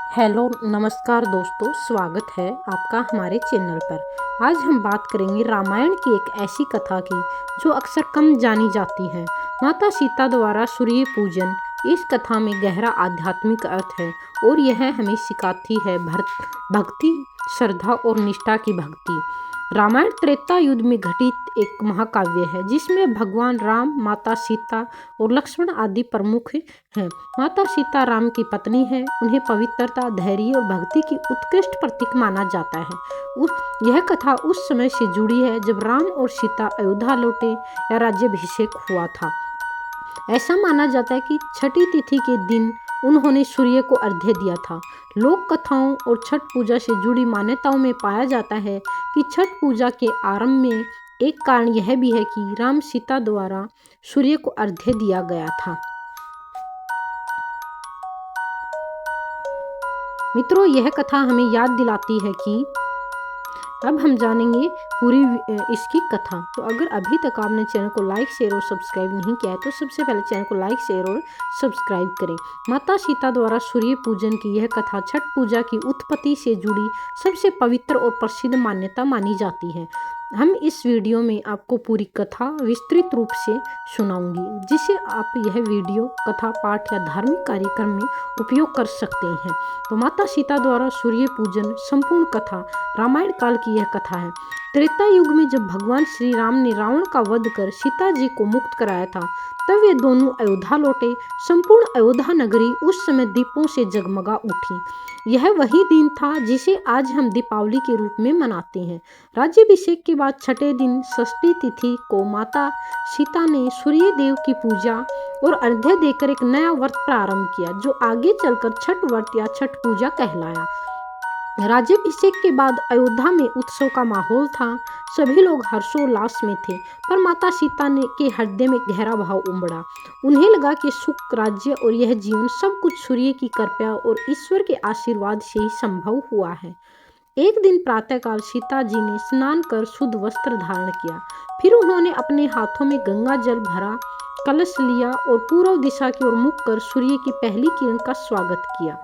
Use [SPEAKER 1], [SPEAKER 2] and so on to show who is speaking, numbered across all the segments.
[SPEAKER 1] Hello नमस्कार दोस्तों, स्वागत है आपका हमारे चैनल पर। आज हम बात करेंगे रामायण की एक ऐसी कथा की जो अक्सर कम जानी जाती है। माता सीता द्वारा सूर्य पूजन। इस कथा में गहरा आध्यात्मिक अर्थ है और यह हमें सिखाती है भक्ति, श्रद्धा और निष्ठा की भक्ति। रामायण त्रेता युग में घटित एक महाकाव्य है जिसमें भगवान राम, माता सीता और लक्ष्मण आदि प्रमुख हैं। माता सीता राम की पत्नी है। उन्हें पवित्रता, धैर्य और भक्ति की उत्कृष्ट प्रतीक माना जाता है। यह कथा उस समय से जुड़ी है जब राम और सीता अयोध्या लौटे या राज्याभिषेक हुआ था। ऐसा माना जाता है कि छठी तिथि के दिन उन्होंने सूर्य को अर्घ्य दिया था। लोक कथाओं और छठ पूजा से जुड़ी मान्यताओं में पाया जाता है कि छठ पूजा के आरंभ में एक कारण यह भी है कि राम सीता द्वारा सूर्य को अर्घ्य दिया गया था। मित्रों, यह कथा हमें याद दिलाती है कि अब हम जानेंगे पूरी इसकी कथा। तो अगर अभी तक आपने चैनल को लाइक, शेयर और सब्सक्राइब नहीं किया है तो सबसे पहले चैनल को लाइक, शेयर और सब्सक्राइब करें। माता सीता द्वारा सूर्य पूजन की यह कथा छठ पूजा की उत्पत्ति से जुड़ी सबसे पवित्र और प्रसिद्ध मान्यता मानी जाती है। हम इस वीडियो में आपको पूरी कथा विस्तृत रूप से सुनाऊंगी, जिसे आप यह वीडियो कथा पाठ या धार्मिक कार्यक्रम में उपयोग कर सकते हैं। तो माता सीता द्वारा सूर्य पूजन संपूर्ण कथा रामायण काल की यह कथा है। त्रेता युग में जब भगवान श्री राम ने रावण का वध कर सीता जी को मुक्त कराया था, तब वे दोनों अयोध्या लौटे। संपूर्ण अयोध्या नगरी उस समय दीपों से जगमगा उठी। यह वही दिन था जिसे आज हम दीपावली के रूप में मनाते हैं। राज्याभिषेक के बाद छठे दिन षष्ठी तिथि को माता सीता ने सूर्य देव की पूजा और अर्घ्य देकर एक नया व्रत प्रारंभ किया, जो आगे चलकर छठ व्रत या छठ पूजा कहलाया। राज्याभिषेक के बाद अयोध्या में उत्सव का माहौल था। सभी लोग हर्षोल्लास में थे, पर माता सीता ने के हृदय में गहरा भाव उमड़ा। उन्हें लगा कि सुख, राज्य और यह जीवन सब कुछ सूर्य की कृपा और ईश्वर के आशीर्वाद से ही संभव हुआ है। एक दिन प्रातःकाल सीता जी ने स्नान कर शुद्ध वस्त्र धारण किया। फिर उन्होंने अपने हाथों में गंगा जल भरा कलश लिया और पूर्व दिशा की ओर मुख कर सूर्य की पहली किरण का स्वागत किया।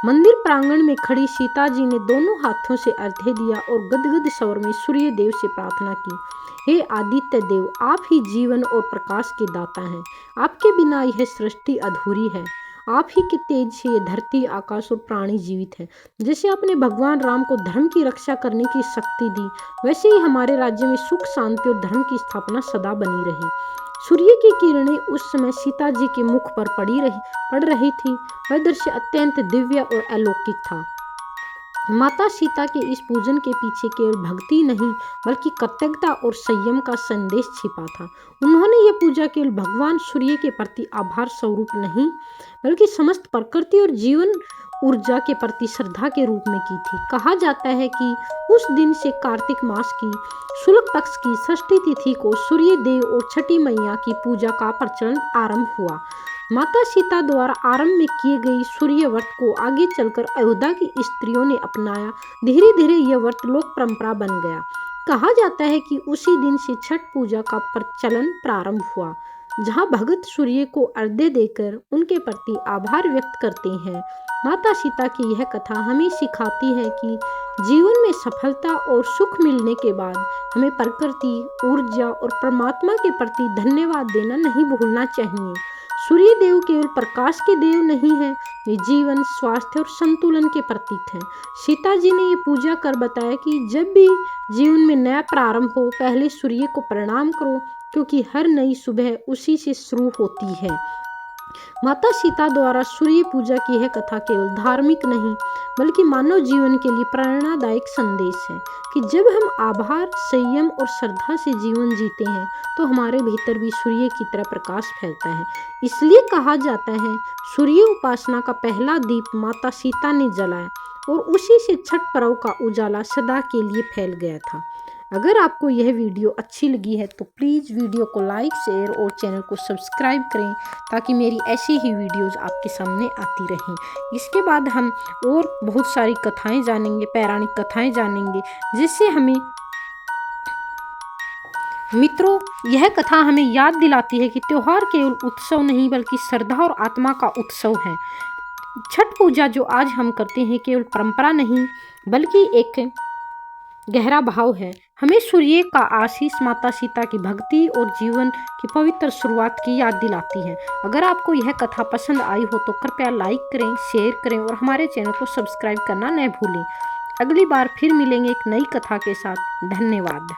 [SPEAKER 1] मंदिर प्रांगण में खड़ी सीता जी ने दोनों हाथों से अर्घ्य दिया और गदगद स्वर में सूर्य देव से प्रार्थना की, हे आदित्य देव, आप ही जीवन और प्रकाश के दाता हैं। आपके बिना यह सृष्टि अधूरी है। आप ही के तेज से ये धरती, आकाश और प्राणी जीवित है। जैसे आपने भगवान राम को धर्म की रक्षा करने की शक्ति दी, वैसे ही हमारे राज्य में सुख, शांति और धर्म की स्थापना सदा बनी रही। सूर्य की किरणें उस समय सीता जी के मुख पर पड़ रही थी। वह दृश्य अत्यंत दिव्य और अलौकिक था। माता सीता के इस पूजन के पीछे केवल भक्ति नहीं, बल्कि कृतज्ञता और संयम का संदेश छिपा था। उन्होंने यह पूजा केवल भगवान सूर्य के प्रति आभार स्वरूप नहीं, बल्कि समस्त प्रकृति और जीवन ऊर्जा के प्रति श्रद्धा के रूप में की थी। कहा जाता है कि उस दिन से कार्तिक मास की शुक्ल पक्ष की षष्ठी तिथि को सूर्य देव और छठी मैया की पूजा का प्रचलन आरंभ हुआ। माता सीता द्वारा आरंभ में किए गई सूर्य व्रत को आगे चलकर अयोध्या की स्त्रियों ने अपनाया। धीरे धीरे यह व्रत लोक परंपरा बन गया। कहा जाता है कि उसी दिन से छठ पूजा का प्रचलन प्रारंभ हुआ, जहां भगत सूर्य को अर्घ्य देकर उनके प्रति आभार व्यक्त करते हैं। माता सीता की यह कथा हमें सिखाती है कि जीवन में सफलता और सुख मिलने के बाद हमें प्रकृति, ऊर्जा और परमात्मा के प्रति धन्यवाद देना नहीं भूलना चाहिए। सूर्य देव केवल प्रकाश के देव नहीं है, वे जीवन, स्वास्थ्य और संतुलन के प्रतीक हैं। सीता जी ने ये पूजा कर बताया कि जब भी जीवन में नया प्रारंभ हो, पहले सूर्य को प्रणाम करो, क्योंकि हर नई सुबह उसी से शुरू होती है। माता सीता द्वारा सूर्य पूजा की यह कथा केवल धार्मिक नहीं, बल्कि मानव जीवन के लिए प्रेरणादायक संदेश है कि जब हम आभार, संयम और श्रद्धा से जीवन जीते हैं, तो हमारे भीतर भी सूर्य की तरह प्रकाश फैलता है। इसलिए कहा जाता है, सूर्य उपासना का पहला दीप माता सीता ने जलाया और उसी से छठ पर्व का उजाला सदा के लिए फैल गया था। अगर आपको यह वीडियो अच्छी लगी है तो प्लीज़ वीडियो को लाइक, शेयर और चैनल को सब्सक्राइब करें, ताकि मेरी ऐसी ही वीडियोज़ आपके सामने आती रहें। इसके बाद हम और बहुत सारी कथाएं जानेंगे, पौराणिक कथाएं जानेंगे, जिससे हमें मित्रों, यह कथा हमें याद दिलाती है कि त्योहार केवल उत्सव नहीं, बल्कि श्रद्धा और आत्मा का उत्सव है। छठ पूजा जो आज हम करते हैं केवल परंपरा नहीं बल्कि एक गहरा भाव है। हमें सूर्य का आशीष, माता सीता की भक्ति और जीवन की पवित्र शुरुआत की याद दिलाती है। अगर आपको यह कथा पसंद आई हो तो कृपया लाइक करें, शेयर करें और हमारे चैनल को सब्सक्राइब करना न भूलें। अगली बार फिर मिलेंगे एक नई कथा के साथ। धन्यवाद।